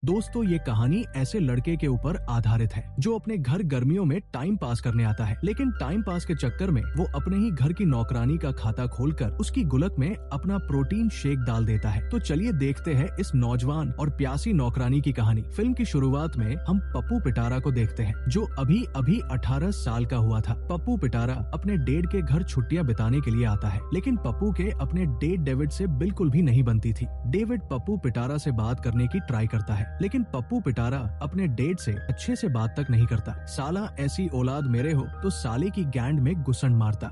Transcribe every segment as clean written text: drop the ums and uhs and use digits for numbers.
दोस्तों ये कहानी ऐसे लड़के के ऊपर आधारित है जो अपने घर गर्मियों में टाइम पास करने आता है, लेकिन टाइम पास के चक्कर में वो अपने ही घर की नौकरानी का खाता खोलकर उसकी गुलक में अपना प्रोटीन शेक डाल देता है। तो चलिए देखते हैं इस नौजवान और प्यासी नौकरानी की कहानी। फिल्म की शुरुआत में हम पप्पू पिटारा को देखते हैं जो अभी अभी 18 साल का हुआ था। पप्पू पिटारा अपने डेड के घर छुट्टियां बिताने के लिए आता है, लेकिन पप्पू के अपने डेड डेविड से बिल्कुल भी नहीं बनती थी। डेविड पप्पू पिटारा से बात करने की ट्राई करता है, लेकिन पप्पू पिटारा अपने डेड से अच्छे से बात तक नहीं करता। साला ऐसी औलाद मेरे हो तो साले की गैंड में घुसन मारता।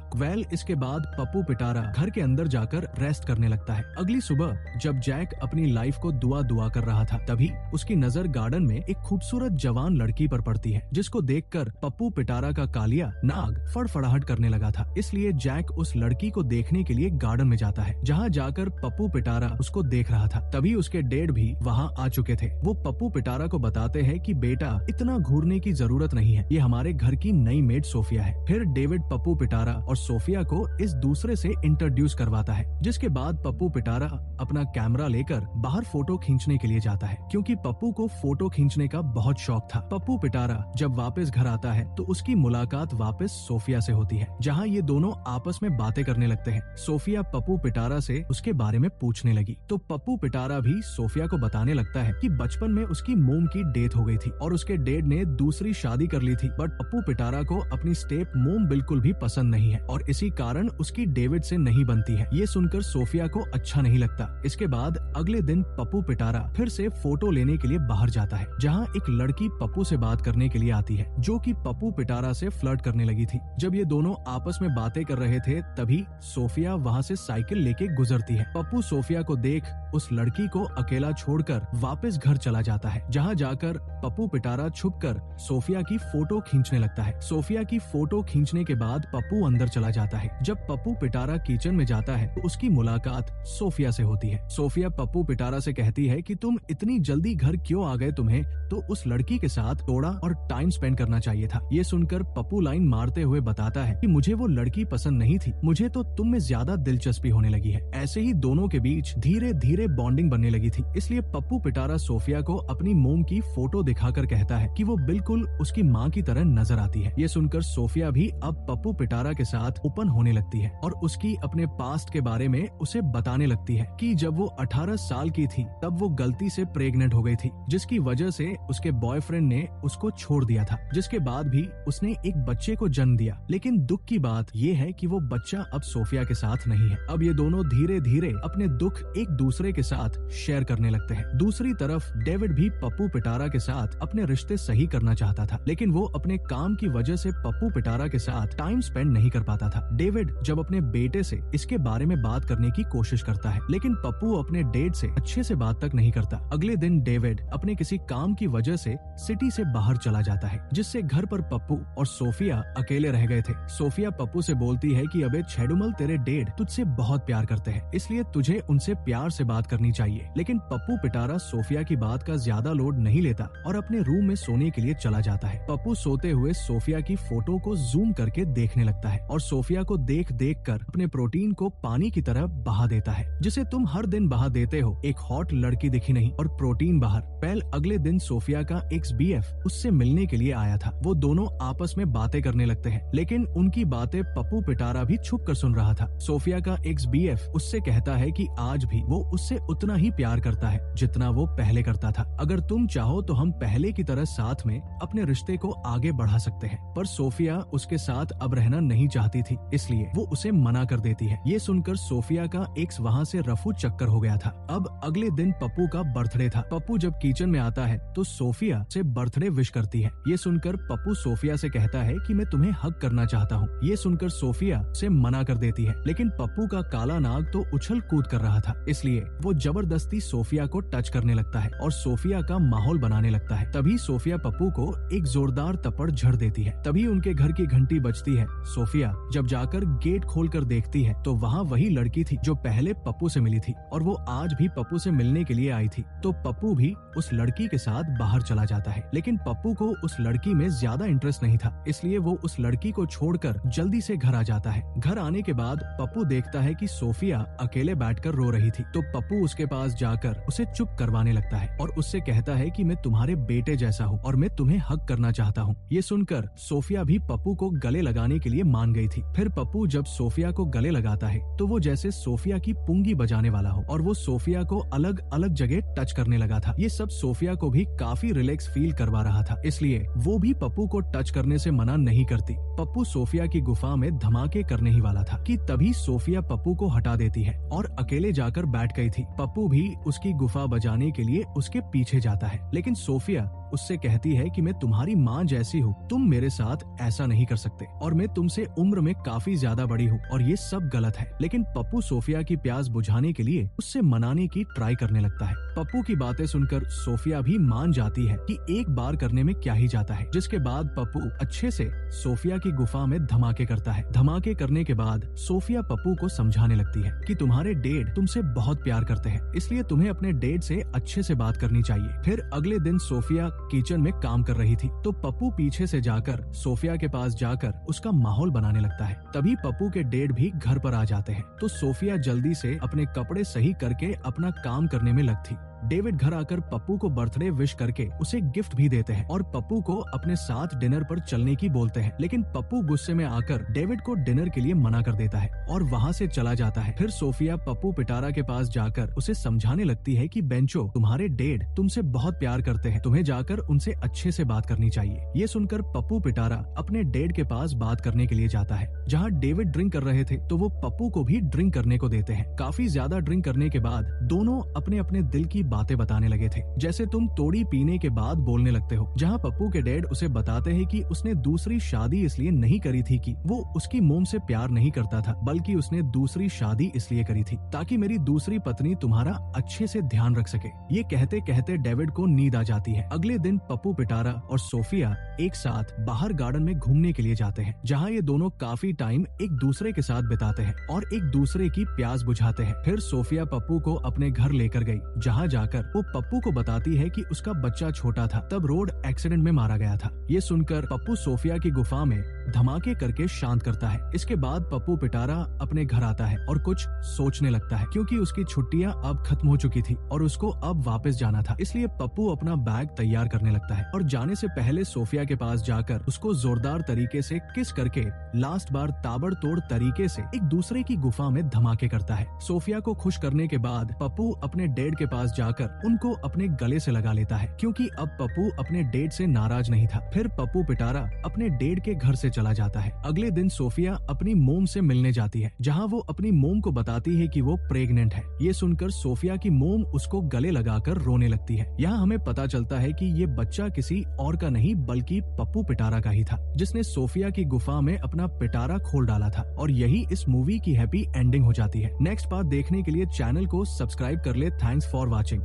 इसके बाद पप्पू पिटारा घर के अंदर जाकर रेस्ट करने लगता है। अगली सुबह जब जैक अपनी लाइफ को दुआ कर रहा था, तभी उसकी नजर गार्डन में एक खूबसूरत जवान लड़की पर पड़ती है, जिसको देखकर पप्पू पिटारा का कालिया नाग फड़फड़ाहट करने लगा था। इसलिए जैक उस लड़की को देखने के लिए गार्डन में जाता है, जहाँ जाकर पप्पू पिटारा उसको देख रहा था। तभी उसके डेड भी वहाँ आ चुके थे। वो पप्पू पिटारा को बताते हैं कि बेटा इतना घूरने की जरूरत नहीं है, ये हमारे घर की नई मेड सोफिया है। फिर डेविड पप्पू पिटारा और सोफिया को इस दूसरे से इंट्रोड्यूस करवाता है, जिसके बाद पप्पू पिटारा अपना कैमरा लेकर बाहर फोटो खींचने के लिए जाता है, क्योंकि पप्पू को फोटो खींचने का बहुत शौक था। पप्पू पिटारा जब वापस घर आता है तो उसकी मुलाकात वापस सोफिया से होती है, जहाँ ये दोनों आपस में बातें करने लगते हैं। सोफिया पप्पू पिटारा से उसके बारे में पूछने लगी, तो पप्पू पिटारा भी सोफिया को बताने लगता है कि बचपन में उसकी मोम की डेथ हो गई थी और उसके डेड ने दूसरी शादी कर ली थी। बट पप्पू पिटारा को अपनी स्टेप मोम बिल्कुल भी पसंद नहीं है और इसी कारण उसकी डेविड से नहीं बनती है। ये सुनकर सोफिया को अच्छा नहीं लगता। इसके बाद अगले दिन पप्पू पिटारा फिर से फोटो लेने के लिए बाहर जाता है, जहाँ एक लड़की पप्पू से बात करने के लिए आती है, जो कि पप्पू पिटारा से फ्लर्ट करने लगी थी। जब ये दोनों आपस में बातें कर रहे थे, तभी सोफिया वहाँ से साइकिल लेके गुजरती है। पप्पू सोफिया को देख उस लड़की को अकेला छोड़कर वापस घर चला जाता है, जहाँ जाकर पप्पू पिटारा छुपकर सोफिया की फोटो खींचने लगता है। सोफिया की फोटो खींचने के बाद पप्पू अंदर चला जाता है। जब पप्पू पिटारा किचन में जाता है तो उसकी मुलाकात सोफिया से होती है। सोफिया पप्पू पिटारा से कहती है कि तुम इतनी जल्दी घर क्यों आ गए, तुम्हें तो उस लड़की के साथ थोड़ा और टाइम स्पेंड करना चाहिए था। ये सुनकर पप्पू लाइन मारते हुए बताता है कि मुझे वो लड़की पसंद नहीं थी, मुझे तो तुम में ज्यादा दिलचस्पी होने लगी है। ऐसे ही दोनों के बीच धीरे धीरे बॉन्डिंग बनने लगी थी। इसलिए पप्पू पिटारा सोफिया को अपनी मोम की फोटो दिखाकर कहता है कि वो बिल्कुल उसकी माँ की तरह नजर आती है। ये सुनकर सोफिया भी अब पप्पू पिटारा के साथ ओपन होने लगती है और उसकी अपने पास्ट के बारे में उसे बताने लगती है कि जब वो 18 साल की थी तब वो गलती से प्रेग्नेंट हो गई थी, जिसकी वजह से उसके बॉयफ्रेंड ने उसको छोड़ दिया था। जिसके बाद भी उसने एक बच्चे को जन्म दिया, लेकिन दुख की बात ये है कि वो बच्चा अब सोफिया के साथ नहीं है। अब ये दोनों धीरे धीरे अपने दुख एक दूसरे के साथ शेयर करने लगते हैं। दूसरी तरफ डेविड भी पप्पू पिटारा के साथ अपने रिश्ते सही करना चाहता था, लेकिन वो अपने काम की वजह से पप्पू पिटारा के साथ टाइम स्पेंड नहीं कर पाता था। डेविड जब अपने बेटे से इसके बारे में बात करने की कोशिश करता है, लेकिन पप्पू अपने डेड से अच्छे से बात तक नहीं करता। अगले दिन डेविड अपने किसी काम की वजह से सिटी से बाहर चला जाता है, जिससे घर पर पप्पू और सोफिया अकेले रह गए थे। सोफिया पप्पू से बोलती है कि अबे छेडुमल, तेरे डेड तुझसे बहुत प्यार करते हैं, इसलिए तुझे उनसे प्यार से बात करनी चाहिए। लेकिन पप्पू पिटारा सोफिया की बात का ज्यादा लोड नहीं लेता और अपने रूम में सोने के लिए चला जाता है। पप्पू सोते हुए सोफिया की फोटो को जूम करके देखने लगता है और सोफिया को देख कर अपने प्रोटीन को पानी की तरह बहा देता है, जिसे तुम हर दिन बहा देते हो। एक हॉट लड़की दिखी नहीं और प्रोटीन बाहर। अगले दिन सोफिया का एक्स बीएफ उससे मिलने के लिए आया था। वो दोनों आपस में बातें करने लगते हैं, लेकिन उनकी बातें पप्पू पिटारा भी छुप कर सुन रहा था। सोफिया का एक्स बीएफ उससे कहता है कि आज भी वो उससे उतना ही प्यार करता है जितना वो पहले करता था। अगर तुम चाहो तो हम पहले की तरह साथ में अपने रिश्ते को आगे बढ़ा सकते हैं। पर सोफिया उसके साथ अब रहना नहीं चाहती थी, इसलिए वो उसे मना कर देती है। ये सुनकर सोफिया का एक्स वहाँ से रफू चक्कर हो गया था। अब अगले दिन पप्पू का बर्थडे था। पप्पू जब किचन में आता है तो सोफिया से बर्थडे विश करती है। ये सुनकर पप्पू सोफिया से कहता है कि मैं तुम्हें हग करना चाहता हूँ। ये सुनकर सोफिया से मना कर देती है, लेकिन पप्पू का काला नाग तो उछल कूद कर रहा था, इसलिए वो जबरदस्ती सोफिया को टच करने लगता है और सोफिया का माहौल बनाने लगता है। तभी सोफिया पप्पू को एक जोरदार थप्पड़ झड़ देती है। तभी उनके घर की घंटी बजती है। सोफिया जब जाकर गेट खोल कर देखती है तो वहाँ वही लड़की थी जो पहले पप्पू से मिली थी और वो आज भी पप्पू से मिलने के लिए आई थी। तो पप्पू भी उस लड़की के साथ बाहर चला जाता है, लेकिन पप्पू को उस लड़की में ज्यादा इंटरेस्ट नहीं था, इसलिए वो उस लड़की को छोड़कर जल्दी से घर आ जाता है। घर आने के बाद पप्पू देखता है कि सोफिया अकेले बैठकर रो रही थी, तो पप्पू उसके पास जाकर उसे चुप करवाने लगता है और उससे कहता है कि मैं तुम्हारे बेटे जैसा हूँ और मैं तुम्हें हक करना चाहता हूँ। ये सुनकर सोफिया भी पप्पू को गले लगाने के लिए मान गई थी। फिर पप्पू जब सोफिया को गले लगाता है तो वो जैसे सोफिया की पुंगी बजाने वाला हो और वो सोफिया को अलग अलग जगह टच करने लगा था। ये सब सोफिया को भी काफी रिलैक्स फील करवा रहा था, इसलिए वो भी पप्पू को टच करने से मना नहीं करती। पप्पू सोफिया की गुफा में धमाके करने ही वाला था कि तभी सोफिया पप्पू को हटा देती है और अकेले जाकर बैठ गई थी। पप्पू भी उसकी गुफा बजाने के लिए उसके पीछे जाता है, लेकिन सोफिया उससे कहती है कि मैं तुम्हारी माँ जैसी हूँ, तुम मेरे साथ ऐसा नहीं कर सकते और मैं तुमसे उम्र में काफी ज्यादा बड़ी हूँ और ये सब गलत है। लेकिन पप्पू सोफिया की प्यास बुझाने के लिए उससे मनाने की ट्राई करने लगता है। पप्पू की बातें सुनकर सोफिया भी मान जाती है कि एक बार करने में क्या ही जाता है, जिसके बाद पप्पू अच्छे से सोफिया की गुफा में धमाके करता है। धमाके करने के बाद सोफिया पप्पू को समझाने लगती है कि तुम्हारे डैड तुमसे बहुत प्यार करते हैं, इसलिए तुम्हें अपने डैड से अच्छे से बात करनी चाहिए। फिर अगले दिन सोफिया किचन में काम कर रही थी तो पप्पू पीछे से जाकर सोफिया के पास जाकर उसका माहौल बनाने लगता है। तभी पप्पू के डैड भी घर पर आ जाते हैं तो सोफिया जल्दी से अपने कपड़े सही करके अपना काम करने में लगती। डेविड घर आकर पप्पू को बर्थडे विश करके उसे गिफ्ट भी देते हैं और पप्पू को अपने साथ डिनर पर चलने की बोलते हैं, लेकिन पप्पू गुस्से में आकर डेविड को डिनर के लिए मना कर देता है और वहाँ से चला जाता है। फिर सोफिया पप्पू पिटारा के पास जाकर उसे समझाने लगती है कि बेंचो, तुम्हारे डैड तुमसे बहुत प्यार करते हैं, तुम्हें जाकर उनसे अच्छे से बात करनी चाहिए। ये सुनकर पप्पू पिटारा अपने डैड के पास बात करने के लिए जाता है। जहाँ डेविड ड्रिंक कर रहे थे तो वो पप्पू को भी ड्रिंक करने को देते हैं। काफी ज्यादा ड्रिंक करने के बाद दोनों अपने अपने दिल की बातें बताने लगे थे, जैसे तुम तोड़ी पीने के बाद बोलने लगते हो। जहाँ पप्पू के डैड उसे बताते हैं कि उसने दूसरी शादी इसलिए नहीं करी थी कि वो उसकी मोम से प्यार नहीं करता था, बल्कि उसने दूसरी शादी इसलिए करी थी ताकि मेरी दूसरी पत्नी तुम्हारा अच्छे से ध्यान रख सके। ये कहते कहते डेविड को नींद आ जाती है। अगले दिन पप्पू पिटारा और सोफिया एक साथ बाहर गार्डन में घूमने के लिए जाते हैं, जहाँ ये दोनों काफी टाइम एक दूसरे के साथ बिताते हैं और एक दूसरे की प्यास बुझाते हैं। फिर सोफिया पप्पू को अपने घर लेकर गई, जहाँ जाकर वो पप्पू को बताती है कि उसका बच्चा छोटा था तब रोड एक्सीडेंट में मारा गया था। ये सुनकर पप्पू सोफिया की गुफा में धमाके करके शांत करता है। इसके बाद पप्पू पिटारा अपने घर आता है और कुछ सोचने लगता है, क्योंकि उसकी छुट्टियां अब खत्म हो चुकी थी और उसको अब वापस जाना था। इसलिए पप्पू अपना बैग तैयार करने लगता है और जाने से पहले सोफिया के पास जाकर उसको जोरदार तरीके से किस करके लास्ट बार ताबड़तोड़ तरीके से एक दूसरे की गुफा में धमाके करता है। सोफिया को खुश करने के बाद पप्पू अपने डैड के पास जाकर उनको अपने गले से लगा लेता है, क्योंकि अब पप्पू अपने डैड से नाराज नहीं था। फिर पप्पू पिटारा अपने डैड के घर से चला जाता है। अगले दिन सोफिया अपनी मोम से मिलने जाती है, जहाँ वो अपनी मोम को बताती है कि वो प्रेग्नेंट है। ये सुनकर सोफिया की मोम उसको गले लगाकर रोने लगती है। यहाँ हमें पता चलता है कि ये बच्चा किसी और का नहीं बल्कि पप्पू पिटारा का ही था, जिसने सोफिया की गुफा में अपना पिटारा खोल डाला था और यही इस मूवी की हैप्पी एंडिंग हो जाती है। नेक्स्ट पार्ट देखने के लिए चैनल को सब्सक्राइब कर ले। Thanks for watching.